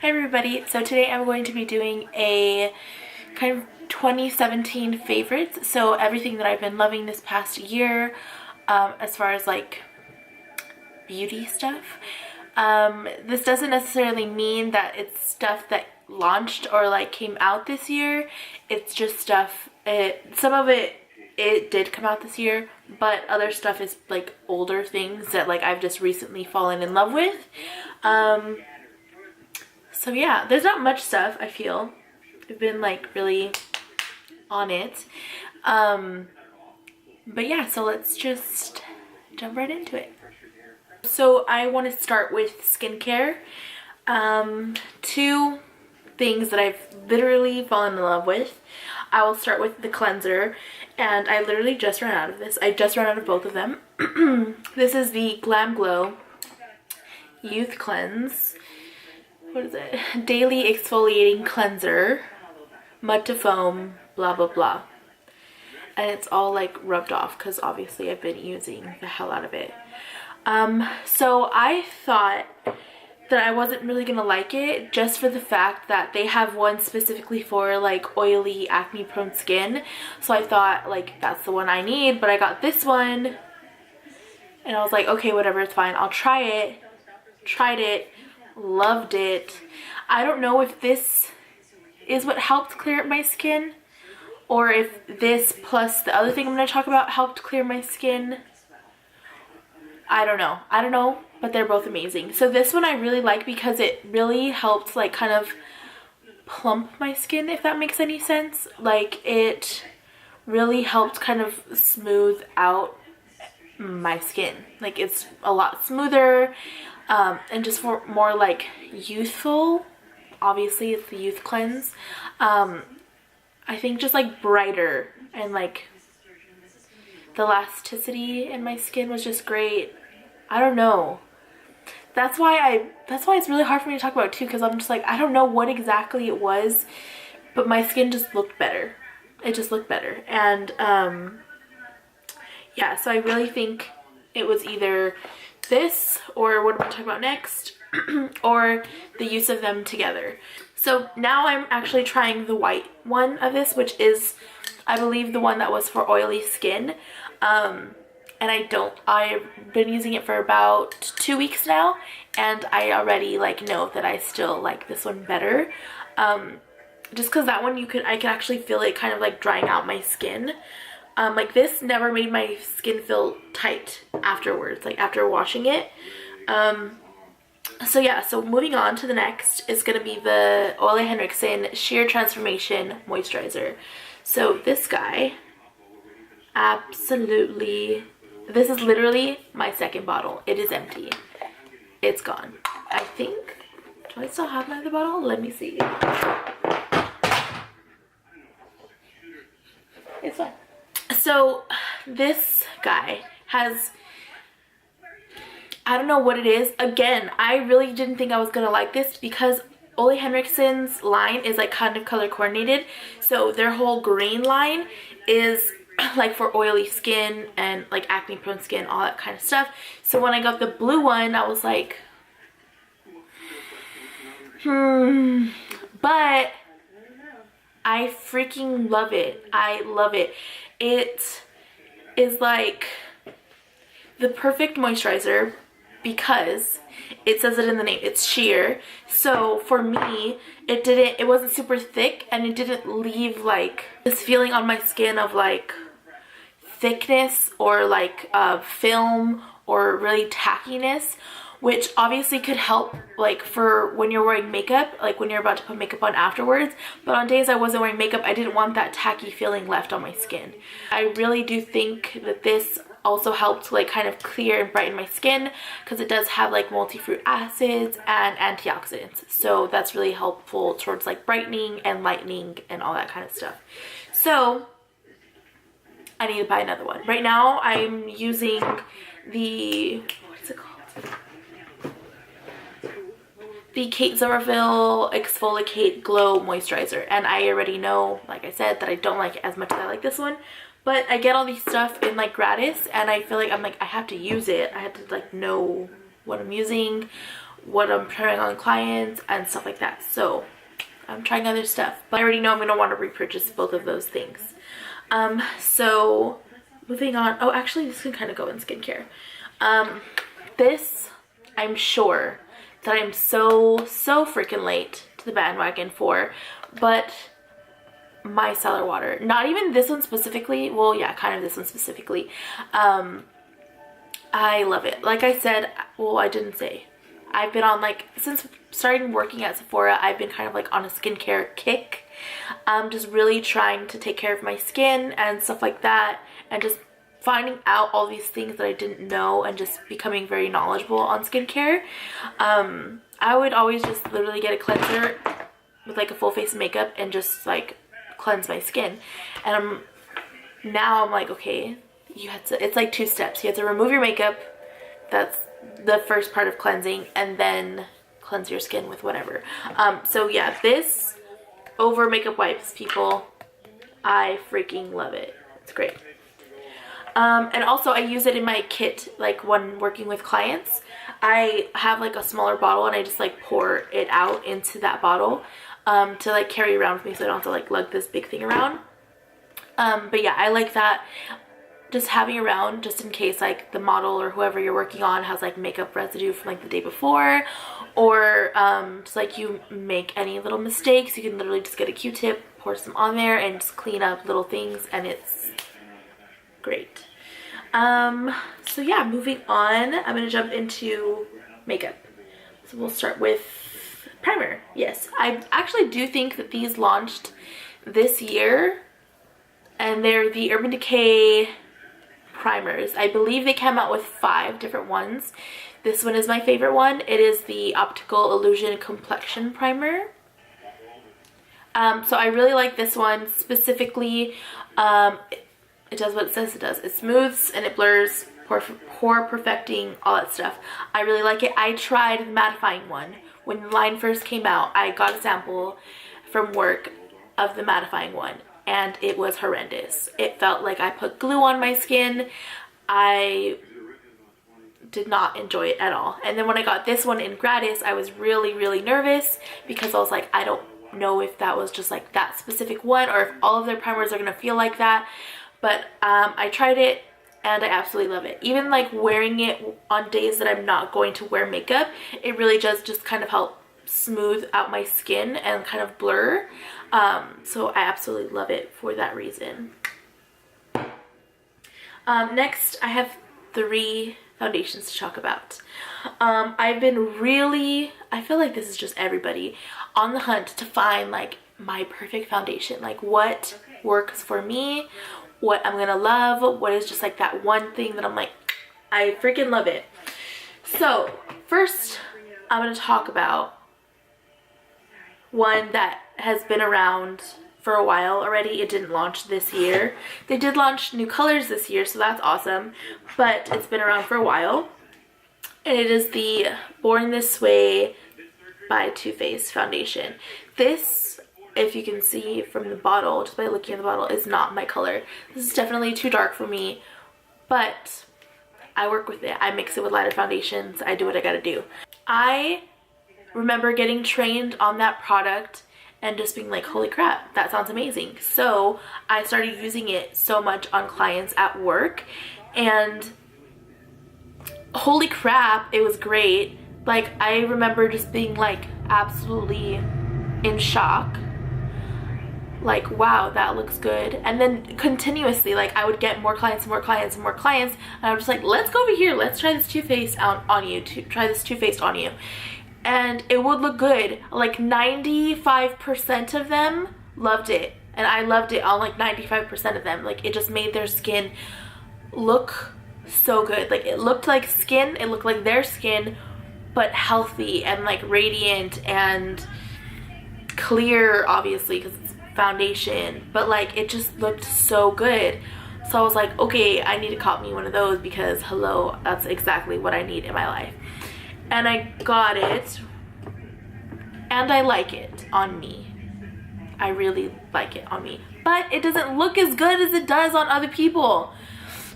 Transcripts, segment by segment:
Hi everybody, so today I'm going to be doing a kind of 2017 favorites, so everything that I've been loving this past year as far as like beauty stuff. This doesn't necessarily mean that it's stuff that launched or like came out this year. It's just stuff, some of it did come out this year, but other stuff is like older things that like I've just recently fallen in love with. So yeah, there's not much stuff, I feel. I've been like really on it. But yeah, so let's just jump right into it. So I want to start with skincare. Two things that I've literally fallen in love with. I will start with the cleanser, and I literally just ran out of this. I just ran out of both of them. This is the Glam Glow Youth Cleanse. What is it? Daily Exfoliating Cleanser, mud to foam, blah blah blah. And it's all like rubbed off because obviously I've been using the hell out of it. So I thought that I wasn't really gonna like it just for the fact that they have one specifically for like oily, acne prone skin. So I thought like that's the one I need, but I got this one and I was like, okay, whatever, it's fine, I'll try it. Tried it, loved it. I don't know if this is what helped clear up my skin or if this plus the other thing I'm going to talk about helped clear my skin. I don't know, but they're both amazing. So this one I really like because it really helped like kind of plump my skin, if that makes any sense. Like it really helped kind of smooth out my skin. Like it's a lot smoother. And just for more like youthful, obviously it's the youth cleanse. I think just like brighter, and like the elasticity in my skin was just great. I don't know. That's why it's really hard for me to talk about too, because I'm just like, I don't know what exactly it was, but my skin just looked better. It just looked better. And yeah, so I really think it was either this or what I'm going to talk about next or the use of them together. So now I'm actually trying the white one of this, which is I believe the one that was for oily skin. And I've been using it for about 2 weeks now, and I already like know that I still like this one better. Just because that one I could actually feel it kind of like drying out my skin. Like this never made my skin feel tight afterwards, like after washing it. So yeah, so moving on to the next is going to be the Ole Henriksen Sheer Transformation Moisturizer. So this guy, absolutely, this is literally my second bottle. It is empty. It's gone. I think, do I still have my other bottle? Let me see. It's fine. So this guy has, I don't know what it is. Again, I really didn't think I was gonna like this because Ole Henriksen's line is like kind of color coordinated. So their whole green line is like for oily skin and like acne prone skin, all that kind of stuff. So when I got the blue one, I was like, but I freaking love it. I love it. It is like the perfect moisturizer because it says it in the name. It's sheer. So for me, it wasn't super thick, and it didn't leave like this feeling on my skin of like thickness or like film or really tackiness, which obviously could help like for when you're wearing makeup, like when you're about to put makeup on afterwards. But on days I wasn't wearing makeup, I didn't want that tacky feeling left on my skin. I really do think that this also helped like kind of clear and brighten my skin because it does have like multi-fruit acids and antioxidants. So that's really helpful towards like brightening and lightening and all that kind of stuff. So I need to buy another one. Right now I'm using the, what is it called? The Kate Somerville Exfoliate Glow Moisturizer. And I already know, like I said, that I don't like it as much as I like this one. But I get all these stuff in like gratis, and I feel like I have to use it. I have to like know what I'm using, what I'm trying on clients and stuff like that. So I'm trying other stuff, but I already know I'm going to want to repurchase both of those things. So moving on. Oh, actually this can kind of go in skincare. This, I'm sure that I'm so freaking late to the bandwagon for, but micellar water, not even this one specifically, well yeah, kind of this one specifically. I love it. Like I said, well, I didn't say, I've been on, like, since starting working at Sephora, I've been kind of like on a skincare kick. Just really trying to take care of my skin and stuff like that, and just finding out all these things that I didn't know and just becoming very knowledgeable on skincare. I would always just literally get a cleanser with like a full face of makeup and just like cleanse my skin. And now I'm like, okay, you have to, it's like 2 steps. You have to remove your makeup, that's the first part of cleansing, and then cleanse your skin with whatever. So yeah, this over makeup wipes, people, I freaking love it. It's great. And also I use it in my kit, like when working with clients. I have like a smaller bottle and I just like pour it out into that bottle to like carry around with me, so I don't have to like lug this big thing around. But yeah, I like that, just having around just in case like the model or whoever you're working on has like makeup residue from like the day before, or just like you make any little mistakes, you can literally just get a Q-tip, pour some on there and just clean up little things, and it's great. So yeah, moving on, I'm gonna jump into makeup. So we'll start with primer. Yes, I actually do think that these launched this year, and they're the Urban Decay primers. I believe they came out with 5 different ones. This one is my favorite one. It is the Optical Illusion Complexion Primer. So I really like this one specifically. It does what it says it does. It smooths and it blurs, pore perfecting, all that stuff. I really like it. I tried the mattifying one. When the line first came out, I got a sample from work of the mattifying one, and it was horrendous. It felt like I put glue on my skin. I did not enjoy it at all. And then when I got this one in gratis, I was really nervous, because I was like, I don't know if that was just like that specific one, or if all of their primers are gonna feel like that. But I tried it and I absolutely love it. Even like wearing it on days that I'm not going to wear makeup, it really does just kind of help smooth out my skin and kind of blur. So I absolutely love it for that reason. Next, I have 3 foundations to talk about. I've been really, I feel like this is just everybody, on the hunt to find like my perfect foundation, like what works for me, what I'm gonna love, what is just like that one thing that I'm like, I freaking love it. So first, I'm gonna talk about one that has been around for a while already. It didn't launch this year. They did launch new colors this year, so that's awesome, but it's been around for a while. And it is the Born This Way by Too Faced foundation. This, if you can see from the bottle, just by looking at the bottle, is not my color. This is definitely too dark for me, but I work with it. I mix it with lighter foundations. I do what I gotta do. I remember getting trained on that product and just being like, holy crap, that sounds amazing. So I started using it so much on clients at work, and holy crap, it was great. Like, I remember just being like absolutely in shock. Like, wow, that looks good. And then continuously, like, I would get more clients and more clients and more clients, and I was just like, let's go over here, let's try this Too Faced on you, try this Too Faced on you. And it would look good. Like 95% of them loved it, and I loved it on like 95% of them. Like, it just made their skin look so good. Like, it looked like skin, it looked like their skin, but healthy and like radiant and clear, obviously, because it's foundation, but like it just looked so good. So I was like, okay, I need to cop me one of those, because hello, that's exactly what I need in my life. And I got it, and I like it on me. I really like it on me, but it doesn't look as good as it does on other people,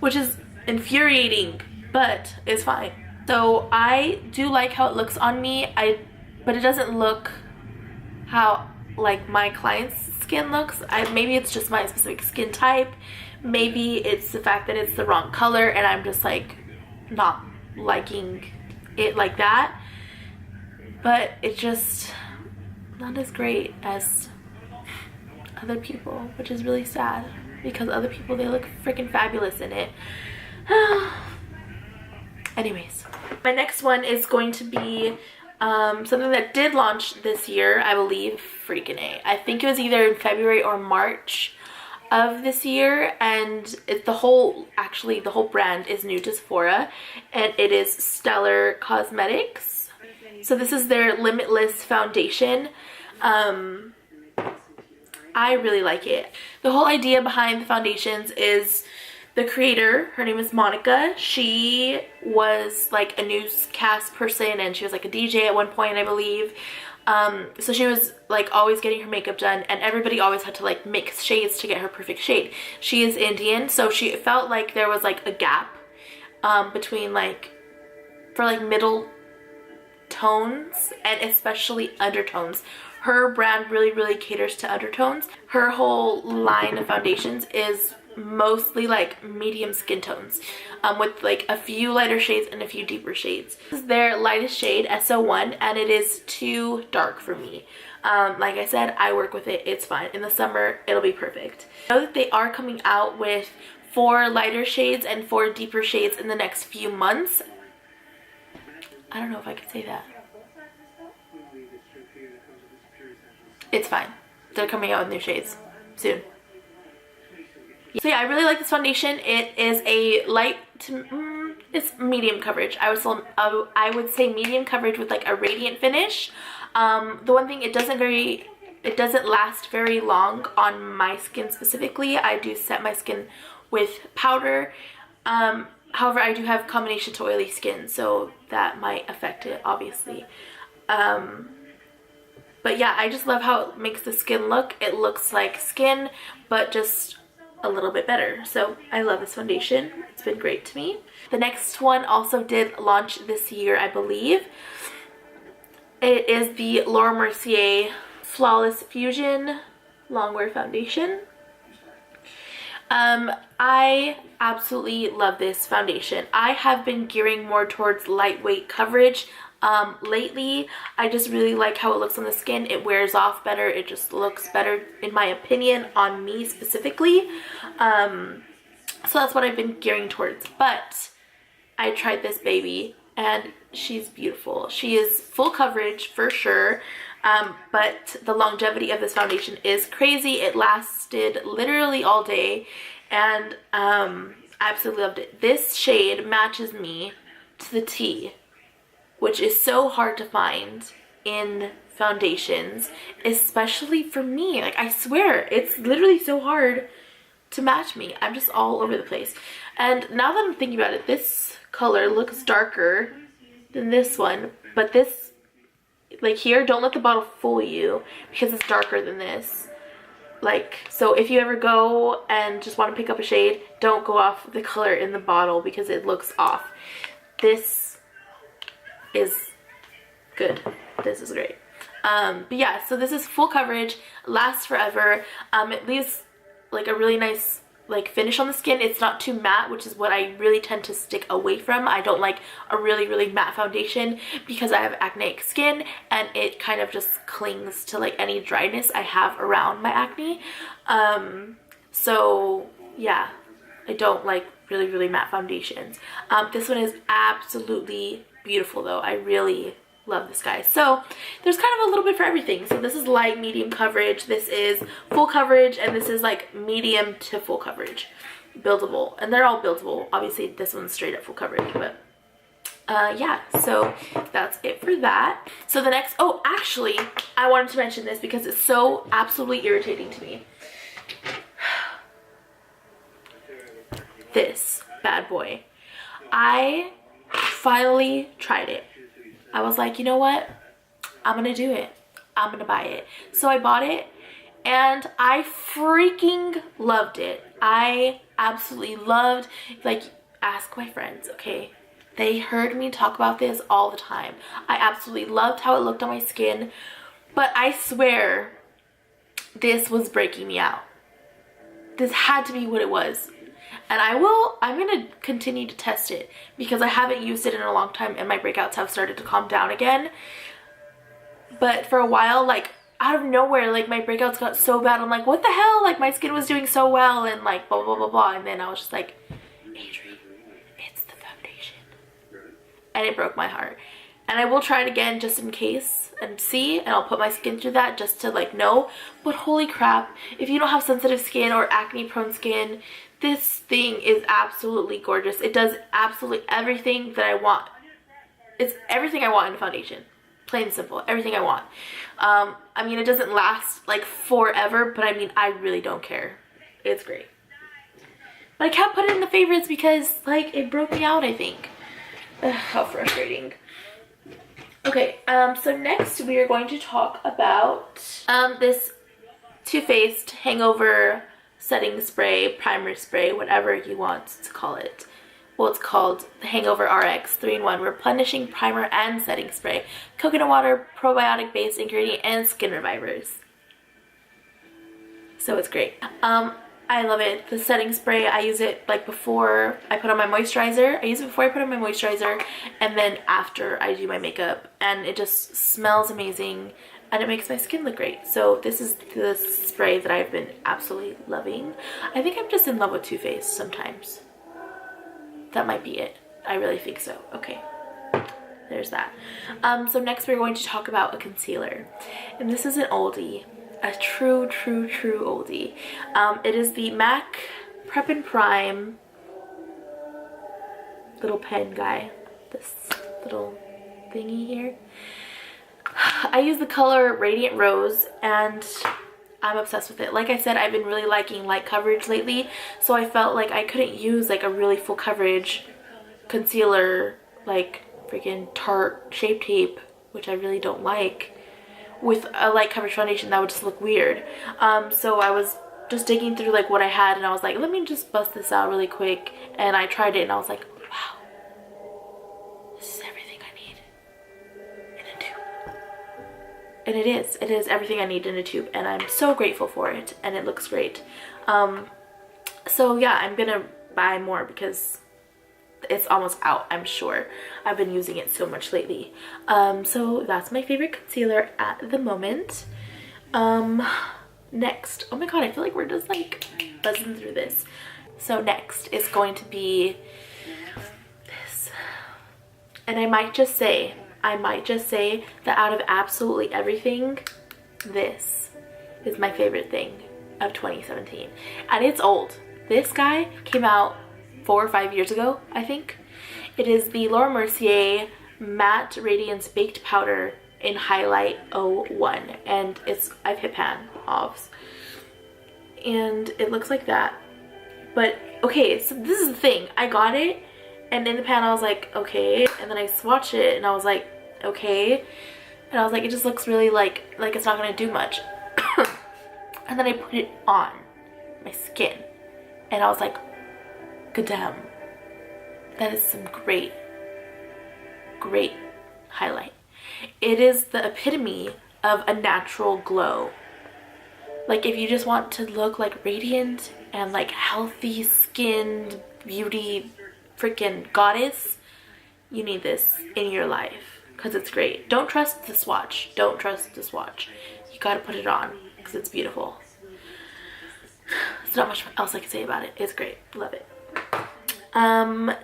which is infuriating, but it's fine. So I do like how it looks on me, but it doesn't look how like my client's skin looks. Maybe it's just my specific skin type. Maybe it's the fact that it's the wrong color and I'm just like not liking it like that. But it's just not as great as other people, which is really sad because other people, they look freaking fabulous in it. Anyways, my next one is going to be something that did launch this year, I believe. Freaking A. I think it was either in February or March of this year, and the whole brand is new to Sephora, and it is Stellar Cosmetics. So this is their Limitless foundation. I really like it. The whole idea behind the foundations is the creator, her name is Monica. She was like a newscast person and she was like a DJ at one point, I believe. So she was like always getting her makeup done, and everybody always had to like mix shades to get her perfect shade. She is Indian, so she felt like there was like a gap between like, for like middle tones and especially undertones. Her brand really caters to undertones. Her whole line of foundations is mostly like medium skin tones with like a few lighter shades and a few deeper shades. This is their lightest shade, SO1, and it is too dark for me. Like I said, I work with it, it's fine. In the summer, it'll be perfect. I know that they are coming out with 4 lighter shades and 4 deeper shades in the next few months. I don't know if I could say that. It's fine. They're coming out with new shades soon. So yeah, I really like this foundation. It is a light to it's medium coverage. I would say medium coverage with like a radiant finish. The one thing, it doesn't last very long on my skin specifically. I do set my skin with powder. However, I do have combination to oily skin, so that might affect it, obviously. But yeah, I just love how it makes the skin look. It looks like skin, but just a little bit better. So I love this foundation. It's been great to me. The next one also did launch this year, I believe. It is the Laura Mercier Flawless Fusion Longwear Foundation. I absolutely love this foundation. I have been gearing more towards lightweight coverage lately. I just really like how it looks on the skin. It wears off better. It just looks better, in my opinion, on me specifically. So that's what I've been gearing towards. But I tried this baby and she's beautiful. She is full coverage for sure. But the longevity of this foundation is crazy. It lasted literally all day, and I absolutely loved it. This shade matches me to the T, which is so hard to find in foundations, especially for me. Like, I swear, it's literally so hard to match me. I'm just all over the place. And now that I'm thinking about it, this color looks darker than this one, but this, like here, don't let the bottle fool you because it's darker than this. Like, so if you ever go and just want to pick up a shade, don't go off the color in the bottle because it looks off. This is good. This is great. But yeah, so this is full coverage, lasts forever. It leaves like a really nice like finish on the skin. It's not too matte, which is what I really tend to stick away from. I don't like a really matte foundation because I have acneic skin and it kind of just clings to like any dryness I have around my acne. So yeah, I don't like really matte foundations. This one is absolutely beautiful though. I really love this guy. So there's kind of a little bit for everything. So this is light medium coverage, this is full coverage, and this is like medium to full coverage, buildable, and they're all buildable. Obviously this one's straight up full coverage, but yeah, so that's it for that. So the next, oh actually I wanted to mention this because it's so absolutely irritating to me. This bad boy, I finally tried it. I was like, you know what? I'm gonna do it. I'm gonna buy it. So I bought it and I freaking loved it. I absolutely loved, like, ask my friends, okay? They heard me talk about this all the time. I absolutely loved how it looked on my skin, but I swear this was breaking me out. This had to be what it was. And I'm gonna continue to test it because I haven't used it in a long time and my breakouts have started to calm down again. But for a while, like out of nowhere, like my breakouts got so bad. I'm like, what the hell? Like my skin was doing so well and like blah, blah, blah, blah. And then I was just like, Adri, it's the foundation. And it broke my heart. And I will try it again just in case and see, and I'll put my skin through that just to like know. But holy crap, if you don't have sensitive skin or acne prone skin, this thing is absolutely gorgeous. It does absolutely everything that I want. It's everything I want in a foundation. Plain and simple, everything I want. I mean, it doesn't last like forever, but I mean, I really don't care. It's great. But I can't put it in the favorites because like it broke me out, I think. Ugh, how frustrating. Okay, so next we are going to talk about this Too Faced Hangover Setting Spray, Primer Spray, whatever you want to call it. Well, it's called the Hangover RX 3-in-1 Replenishing Primer and Setting Spray. Coconut water, probiotic-based ingredient, and skin revivers. So it's great. I love it. The setting spray, I use it like before I put on my moisturizer. I use it before I put on my moisturizer and then after I do my makeup. And it just smells amazing and it makes my skin look great. So this is the spray that I've been absolutely loving. I think I'm just in love with Too Faced sometimes. That might be it. I really think so. Okay. There's that. So next we're going to talk about a concealer. And this is an oldie. A true oldie. It is the MAC Prep and Prime little pen guy. This little thingy here. I use the color Radiant Rose and I'm obsessed with it. Like I said, I've been really liking light coverage lately, so I felt like I couldn't use like a really full coverage concealer, like freaking Tarte Shape Tape, which I really don't like, with a light coverage foundation. That would just look weird. So I was just digging through like what I had and I was like, let me just bust this out really quick, and I tried it and I was like, wow, this is everything I need in a tube. And it is everything I need in a tube, and I'm so grateful for it, and it looks great. So yeah, I'm gonna buy more because it's almost out, I'm sure. I've been using it so much lately. So that's my favorite concealer at the moment. Next, oh my god, I feel like we're just like buzzing through this. So next is going to be this. And I might just say that out of absolutely everything, this is my favorite thing of 2017. And it's old. This guy came out 4 or 5 years ago, I think. It is the Laura Mercier Matte Radiance Baked Powder in Highlight 01, and I've hit pan offs, and it looks like that. But okay, so this is the thing, I got it and in the pan I was like, okay, and then I swatched it and I was like, okay, and I was like, it just looks really like it's not gonna do much. And then I put it on my skin and I was like, good damn, that is some great highlight. It is the epitome of a natural glow. Like if you just want to look like radiant and like healthy skinned beauty freaking goddess, you need this in your life because it's great. Don't trust the swatch. Don't trust the swatch. You gotta put it on because it's beautiful. There's not much else I can say about it. It's great. Love it.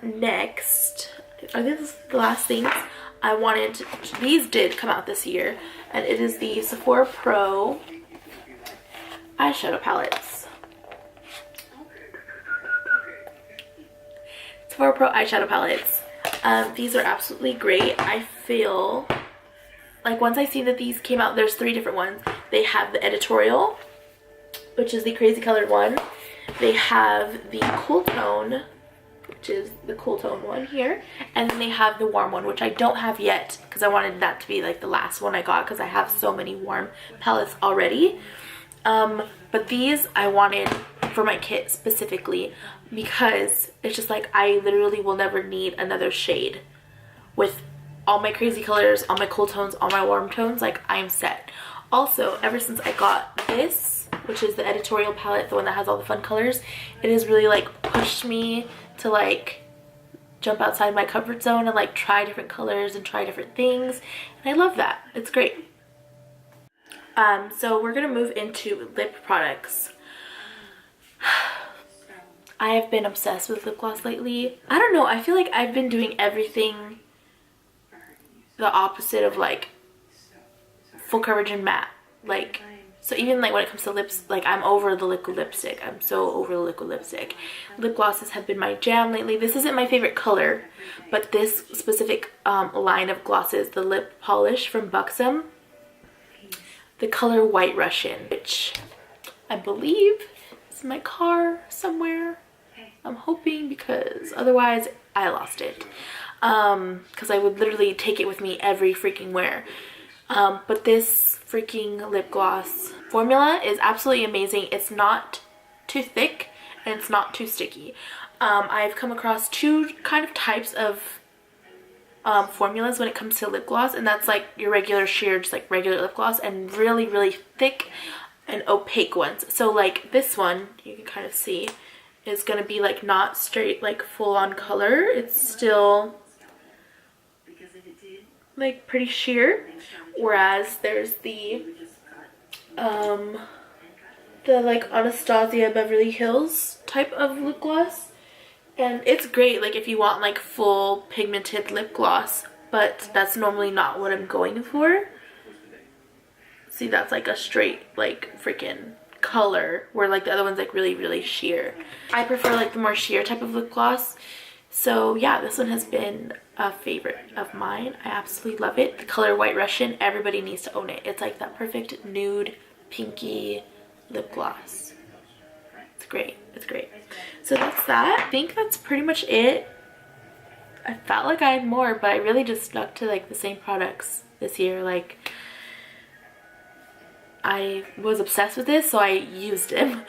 Next, I think this is the last things I wanted. These did come out this year, and it is the Sephora Pro eyeshadow palettes. Sephora Pro eyeshadow palettes. These are absolutely great. I feel like once I see that these came out, there's 3 different ones. They have the editorial, which is the crazy colored one. They have the cool tone, which is the cool tone one here, and then they have the warm one, which I don't have yet because I wanted that to be like the last one I got because I have so many warm palettes already. But these I wanted for my kit specifically, because it's just like I literally will never need another shade. With all my crazy colors, all my cool tones, all my warm tones, like I'm set. Also, ever since I got this, which is the editorial palette, the one that has all the fun colors, it has really like pushed me to like jump outside my comfort zone and like try different colors and try different things, and I love that. It's great. So we're gonna move into lip products. I have been obsessed with lip gloss lately. I don't know, I feel like I've been doing everything the opposite of like full coverage and matte. Like, so even like when it comes to lips, like I'm over the liquid lipstick. I'm so over the liquid lipstick. Lip glosses have been my jam lately. This isn't my favorite color, but this specific line of glosses, the lip polish from Buxom, the color White Russian, which I believe is in my car somewhere. I'm hoping, because otherwise I lost it. Because I would literally take it with me every freaking where. But this freaking lip gloss formula is absolutely amazing. It's not too thick and it's not too sticky. I've come across two kind of types of formulas when it comes to lip gloss, and that's like your regular sheer, just like regular lip gloss, and really, really thick and opaque ones. So like this one, you can kind of see, is gonna be like not straight like full on color. It's still like pretty sheer, whereas there's the like Anastasia Beverly Hills type of lip gloss, and it's great like if you want like full pigmented lip gloss, but that's normally not what I'm going for. See, that's like a straight like freaking color, where like the other one's like really, really sheer. I prefer like the more sheer type of lip gloss. So yeah, this one has been a favorite of mine. I absolutely love it. The color White Russian, everybody needs to own it. It's like that perfect nude pinky lip gloss. It's great. It's great. So that's that. I think that's pretty much it. I felt like I had more, but I really just stuck to like the same products this year. Like, I was obsessed with this, so I used them.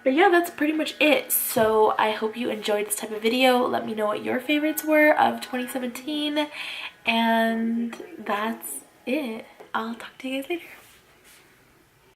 But yeah, that's pretty much it. So I hope you enjoyed this type of video. Let me know what your favorites were of 2017. And that's it. I'll talk to you guys later.